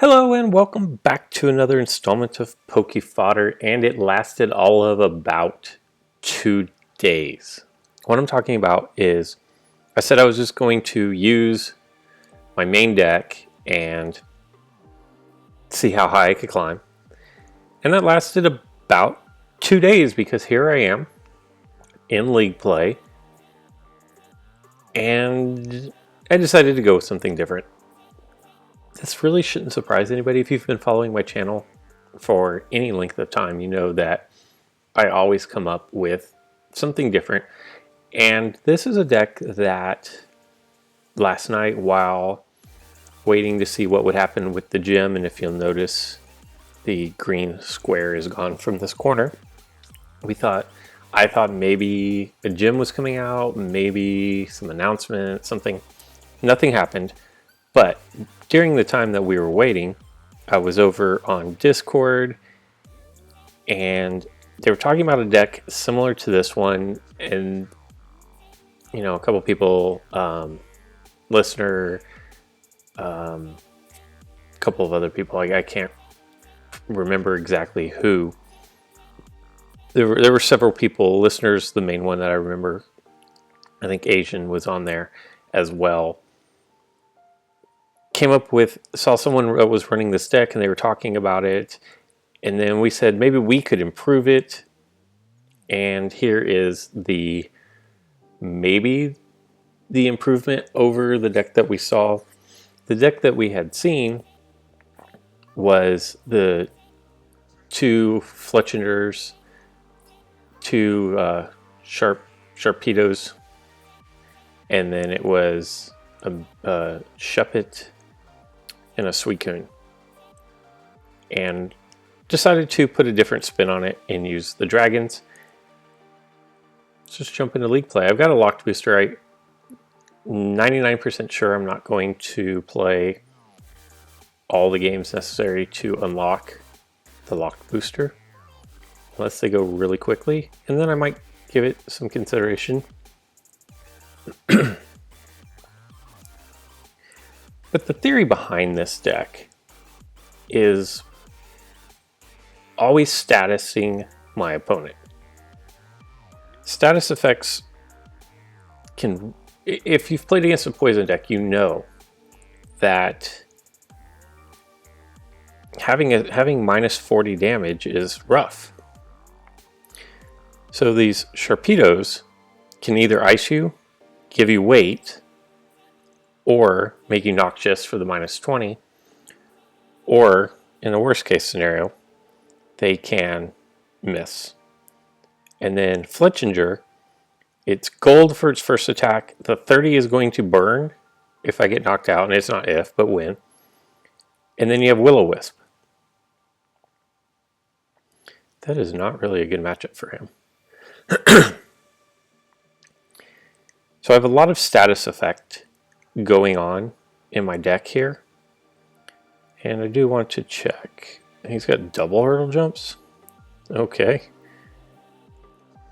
Hello and welcome back to another installment of Poke Fodder, and it lasted all of about 2 days. What I'm talking about is I said I was just going to use my main deck and see how high I could climb. And that lasted about 2 days because here I am in league play and I decided to go with something different. This really shouldn't surprise anybody. If you've been following my channel for any length of time, you know that I always come up with something different. And this is a deck that last night, while waiting to see what would happen with the gym, and if you'll notice, the green square is gone from this corner. I thought maybe a gym was coming out, maybe some announcement, something. Nothing happened. But during the time that we were waiting, I was over on Discord and they were talking about a deck similar to this one. And, you know, a couple people, listener, a couple of other people, I can't remember exactly who. There were several people, listeners, the main one that I remember. I think Asian was on there as well. Saw someone that was running this deck and they were talking about it, and then we said maybe we could improve it, and here is maybe the improvement over the deck that we saw. The deck that we had seen was the two Fletchingers, two Sharpedos, and then it was a Shuppet and a Suicune, and decided to put a different spin on it and use the dragons. Let's just jump into league play. I've got a locked booster. I'm 99% sure I'm not going to play all the games necessary to unlock the locked booster unless they go really quickly, and then I might give it some consideration. But the theory behind this deck is always statusing my opponent. Status effects can, if you've played against a poison deck, you know that having minus 40 damage is rough. So these Sharpedos can either ice you, give you weight, or make you noxious for the minus 20, or in a worst case scenario, they can miss. And then Fletchinger, it's gold for its first attack. The 30 is going to burn if I get knocked out, and it's not if, but when. And then you have Will-O-Wisp. That is not really a good matchup for him. So I have a lot of status effect going on in my deck here, and I do want to check. He's got double hurdle jumps. Okay,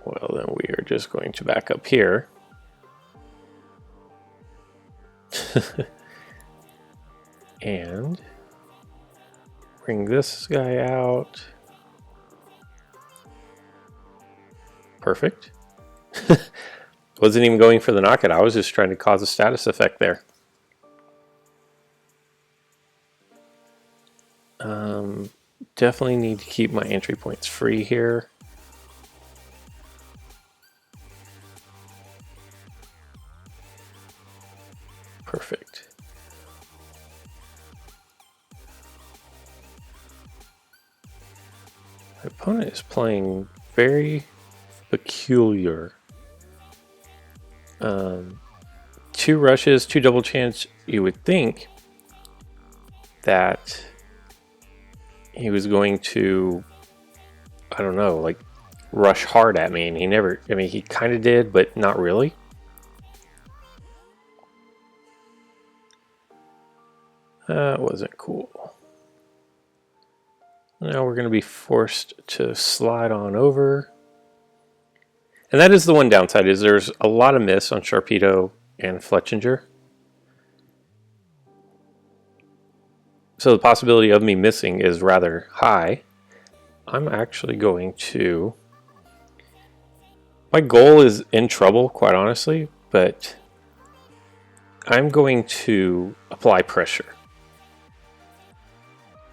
well then we are just going to back up here. And bring this guy out. Perfect. Wasn't even going for the knockout. I was just trying to cause a status effect there. Definitely need to keep my entry points free here. Perfect. My opponent is playing very peculiar. 2 rushes, 2 double chance. You would think that he was going to, I don't know, like rush hard at me, and he never, I mean, he kind of did, but not really. That wasn't cool. Now we're going to be forced to slide on over. And that is the one downside, is there's a lot of miss on Sharpedo and Fletchinger. So the possibility of me missing is rather high. I'm actually going to... My goal is in trouble, quite honestly, but I'm going to apply pressure.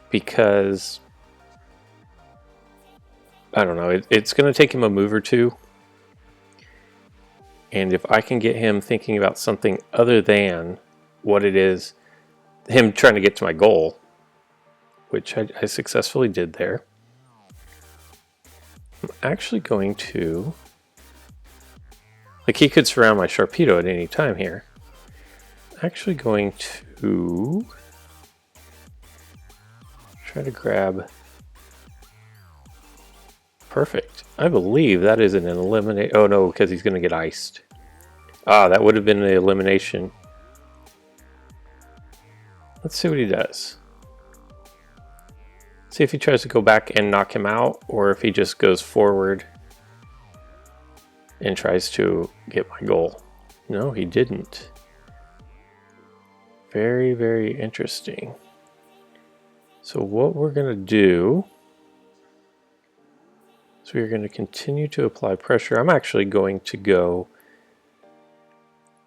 Because, I don't know, it's going to take him a move or two. And if I can get him thinking about something other than what it is, him trying to get to my goal, which I successfully did there. I'm actually going to... Like, he could surround my Sharpedo at any time here. I'm actually going to try to grab... Perfect. I believe that is an eliminate... Oh no, because he's going to get iced. Ah, that would have been the elimination. Let's see what he does. See if he tries to go back and knock him out, or if he just goes forward and tries to get my goal. No, he didn't. Very, very interesting. So what we're going to do is we're going to continue to apply pressure. I'm actually going to go...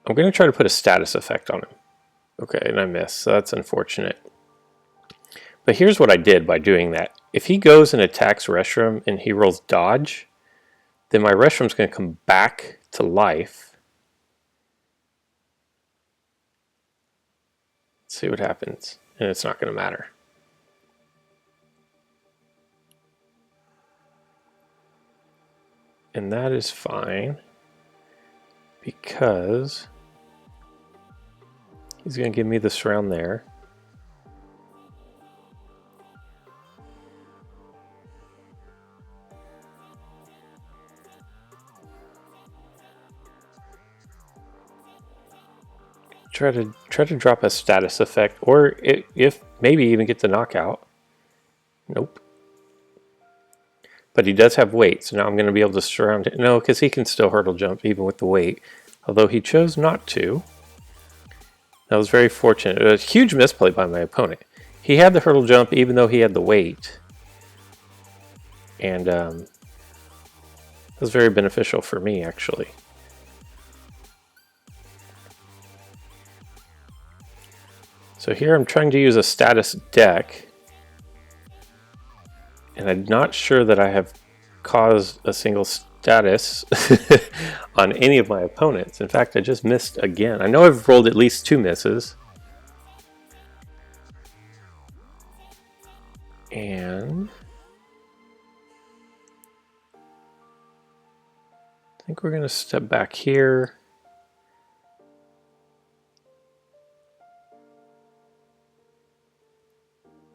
I'm going to try to put a status effect on him. Okay, and I missed, so that's unfortunate. But here's what I did by doing that. If he goes and attacks Reshiram and he rolls dodge, then my Reshiram's going to come back to life. Let's see what happens. And it's not going to matter. And that is fine, because he's going to give me the surround there. Try to drop a status effect, or if maybe even get the knockout. Nope. But he does have weight, so now I'm going to be able to surround it. No, because he can still hurdle jump even with the weight, although he chose not to. That was very fortunate. It was a huge misplay by my opponent. He had the hurdle jump even though he had the weight, and it was very beneficial for me, actually. So here I'm trying to use a status deck, and I'm not sure that I have caused a single status on any of my opponents. In fact, I just missed again. I know I've rolled at least 2 misses. And I think we're going to step back here.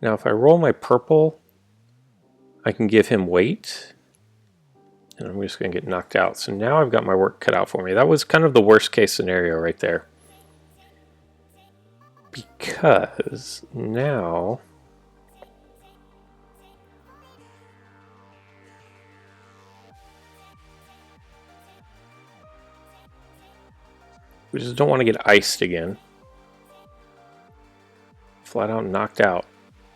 Now if I roll my purple, I can give him weight, and I'm just going to get knocked out. So now I've got my work cut out for me. That was kind of the worst case scenario right there. Because now we just don't want to get iced again. Flat out knocked out.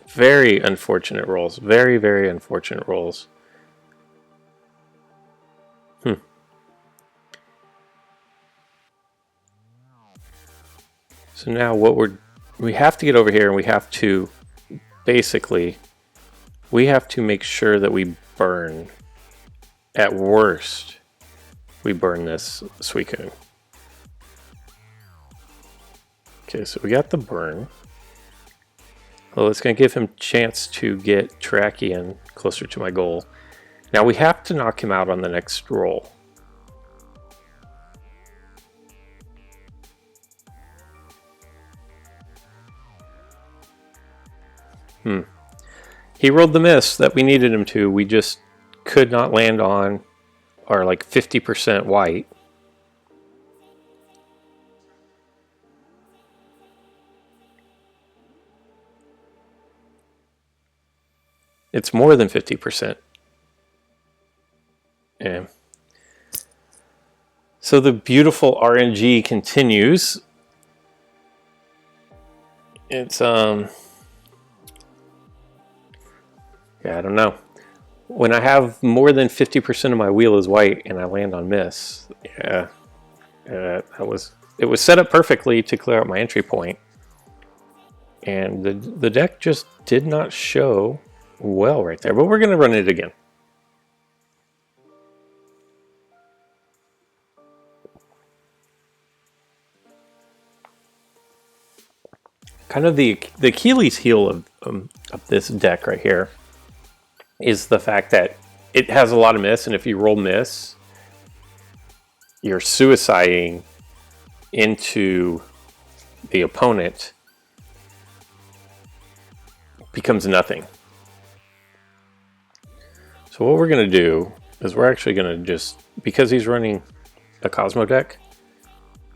Very unfortunate rolls. Very, very unfortunate rolls. So now what we have to get over here, and we have to basically, we have to make sure that we burn. At worst, we burn this Suicune. Okay, so we got the burn. Well, it's going to give him a chance to get Terrakion closer to my goal. Now we have to knock him out on the next roll. He rolled the miss that we needed him to. We just could not land on our like 50% white. It's more than 50%. Yeah. So the beautiful RNG continues. It's Yeah, I don't know. When I have more than 50% of my wheel is white and I land on miss, yeah, it was set up perfectly to clear out my entry point, and the deck just did not show well right there. But we're gonna run it again. Kind of the Achilles heel of this deck right here is the fact that it has a lot of miss, and if you roll miss, you're suiciding into the opponent, becomes nothing. So what we're going to do is we're actually going to just, because he's running a Cosmo deck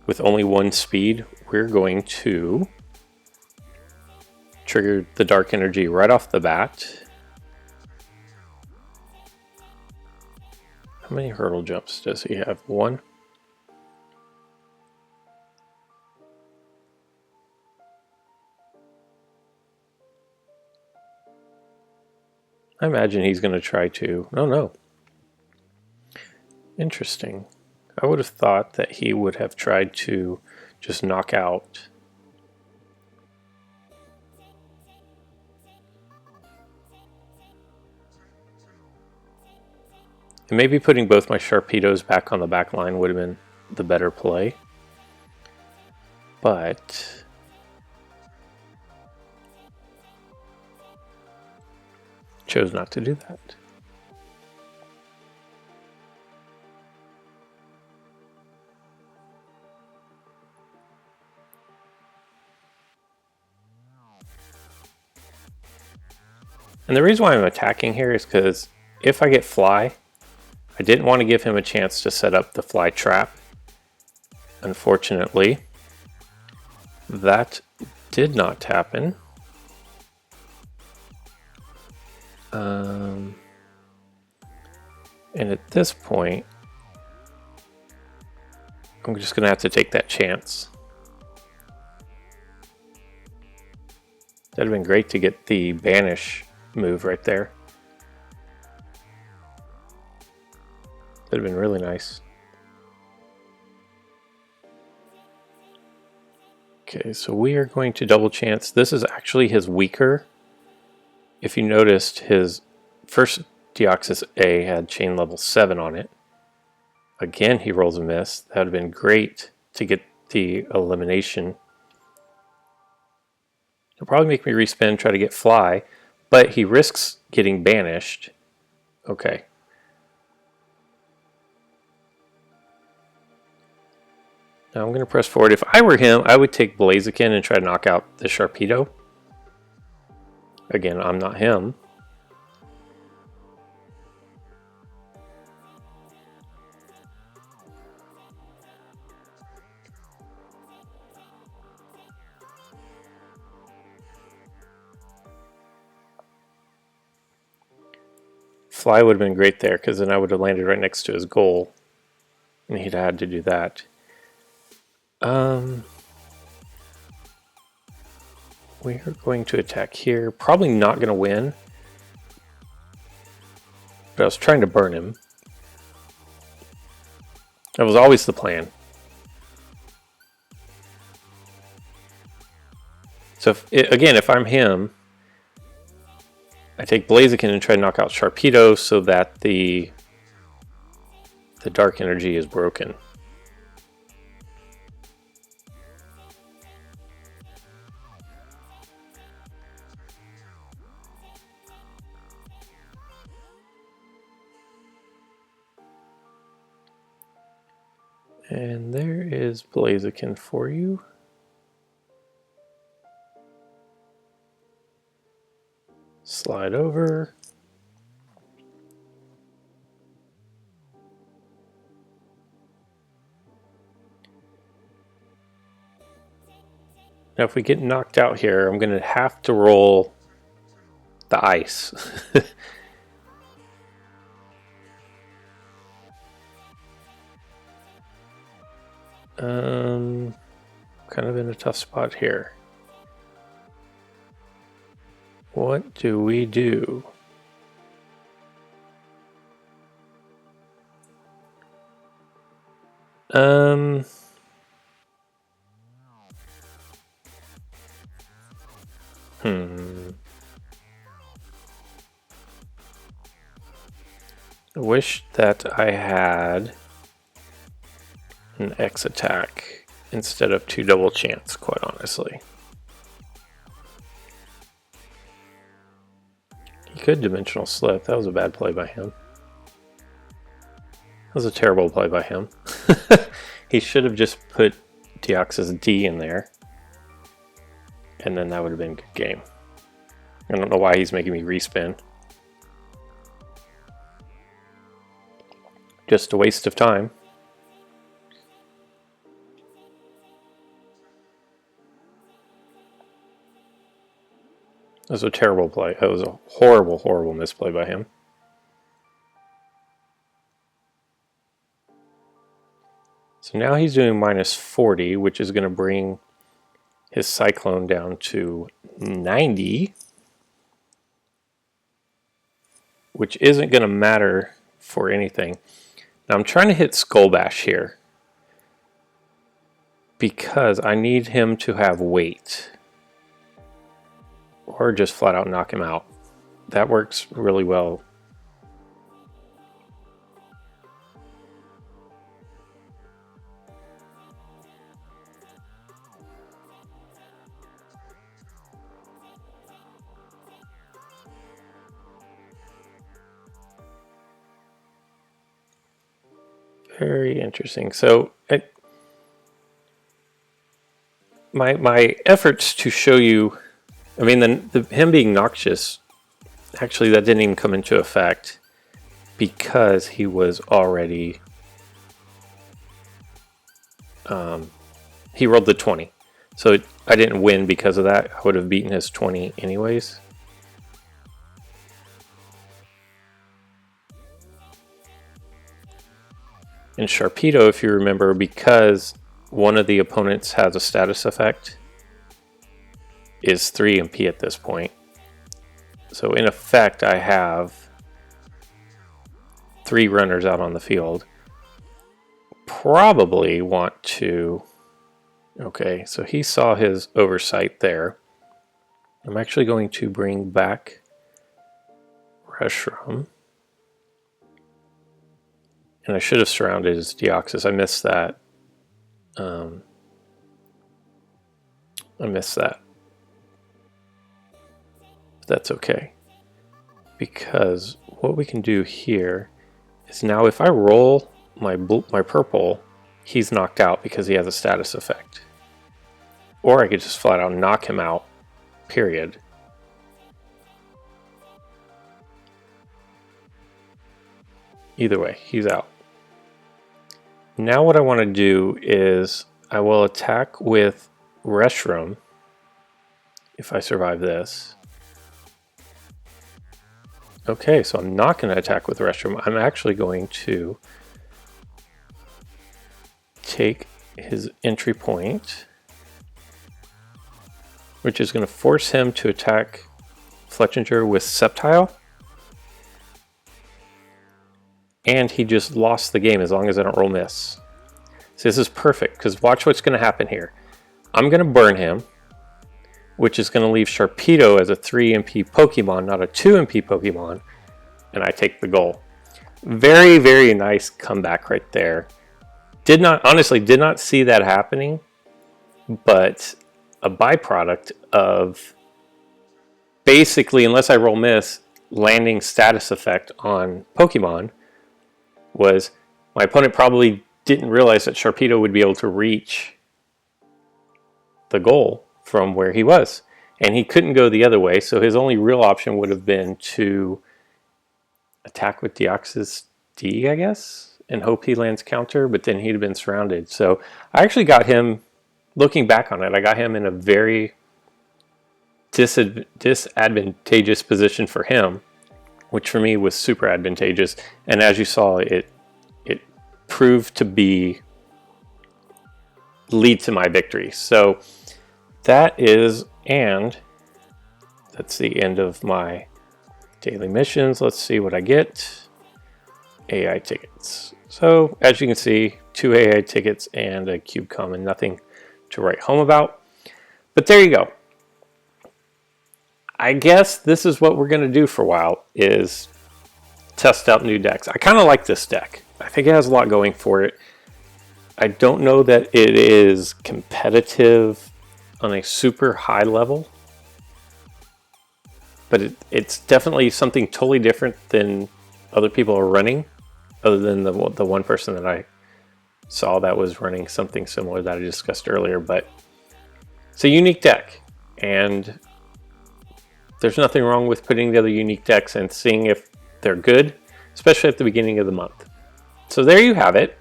with only one speed, we're going to trigger the Dark Energy right off the bat. How many hurdle jumps does he have? One? I imagine he's going to try to... Oh, no. Interesting. I would have thought that he would have tried to just knock out... And maybe putting both my Sharpedos back on the back line would have been the better play. But... chose not to do that. And the reason why I'm attacking here is because if I get fly, I didn't want to give him a chance to set up the fly trap. Unfortunately, that did not happen. And at this point, I'm just going to have to take that chance. That'd have been great to get the banish move right there. That'd have been really nice. Okay, so we are going to double chance. This is actually his weaker. If you noticed, his first Deoxys A had chain level 7 on it. Again, he rolls a miss. That would have been great to get the elimination. He'll probably make me respin, try to get fly, but he risks getting banished. Okay. Now I'm going to press forward. If I were him, I would take Blaziken and try to knock out the Sharpedo. Again, I'm not him. Fly would have been great there, because then I would have landed right next to his goal. And he'd had to do that. We are going to attack here. Probably not going to win. But I was trying to burn him. That was always the plan. So again, if I'm him, I take Blaziken and try to knock out Sharpedo so that the Dark Energy is broken. And there is Blaziken for you. Slide over. Now if we get knocked out here, I'm going to have to roll the ice. Kind of in a tough spot here. What do we do? Um, I wish that I had an X attack instead of 2 double chance, quite honestly. He could dimensional slip. That was a bad play by him. That was a terrible play by him. He should have just put Deoxys D in there, and then that would have been a good game. I don't know why he's making me respin. Just a waste of time. That was a terrible play. That was a horrible, horrible misplay by him. So now he's doing minus 40, which is going to bring his Cyclone down to 90, which isn't going to matter for anything. Now I'm trying to hit Skull Bash here because I need him to have weight, or just flat out knock him out. That works really well. Very interesting. So my efforts to show you, I mean, him being noxious, actually that didn't even come into effect because he was already, he rolled the 20. So I didn't win because of that. I would have beaten his 20 anyways. In Sharpedo, if you remember, because one of the opponents has a status effect, is 3 MP at this point. So in effect, I have 3 runners out on the field. Probably want to... Okay, so he saw his oversight there. I'm actually going to bring back Reshiram. And I should have surrounded his Deoxys. I missed that. I missed that. But that's okay. Because what we can do here is now if I roll my purple, he's knocked out because he has a status effect. Or I could just flat out knock him out, period. Either way, he's out. Now what I want to do is I will attack with Reshiram if I survive this. Okay, so I'm not going to attack with Reshiram. I'm actually going to take his entry point, which is going to force him to attack Fletchinger with Sceptile. And he just lost the game as long as I don't roll miss. So this is perfect, because watch what's going to happen here. I'm going to burn him, which is going to leave Sharpedo as a 3 MP Pokemon, not a 2 MP Pokemon, and I take the goal. Very, very nice comeback right there. Honestly did not see that happening, but a byproduct of basically, unless I roll miss, landing status effect on Pokemon was my opponent probably didn't realize that Sharpedo would be able to reach the goal from where he was. And he couldn't go the other way, so his only real option would have been to attack with Deoxys D, I guess, and hope he lands counter, but then he'd have been surrounded. So I actually got him, looking back on it, I got him in a very disadvantageous position for him, which for me was super advantageous. And as you saw, it proved to lead to my victory. So that is, and that's the end of my daily missions. Let's see what I get. AI tickets. So as you can see, 2 AI tickets and a cube common, nothing to write home about. But there you go. I guess this is what we're going to do for a while, is test out new decks. I kind of like this deck. I think it has a lot going for it. I don't know that it is competitive on a super high level, but it's definitely something totally different than other people are running, other than the one person that I saw that was running something similar that I discussed earlier. But it's a unique deck, and there's nothing wrong with putting together unique decks and seeing if they're good, especially at the beginning of the month. So there you have it.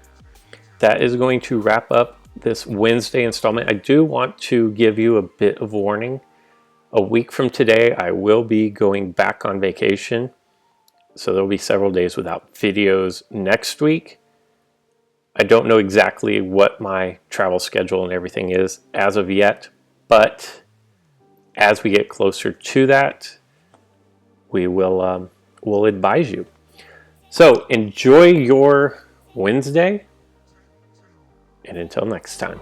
That is going to wrap up this Wednesday installment. I do want to give you a bit of warning. A week from today, I will be going back on vacation. So there'll be several days without videos next week. I don't know exactly what my travel schedule and everything is as of yet, but as we get closer to that, we will we'll advise you. So enjoy your Wednesday, and until next time.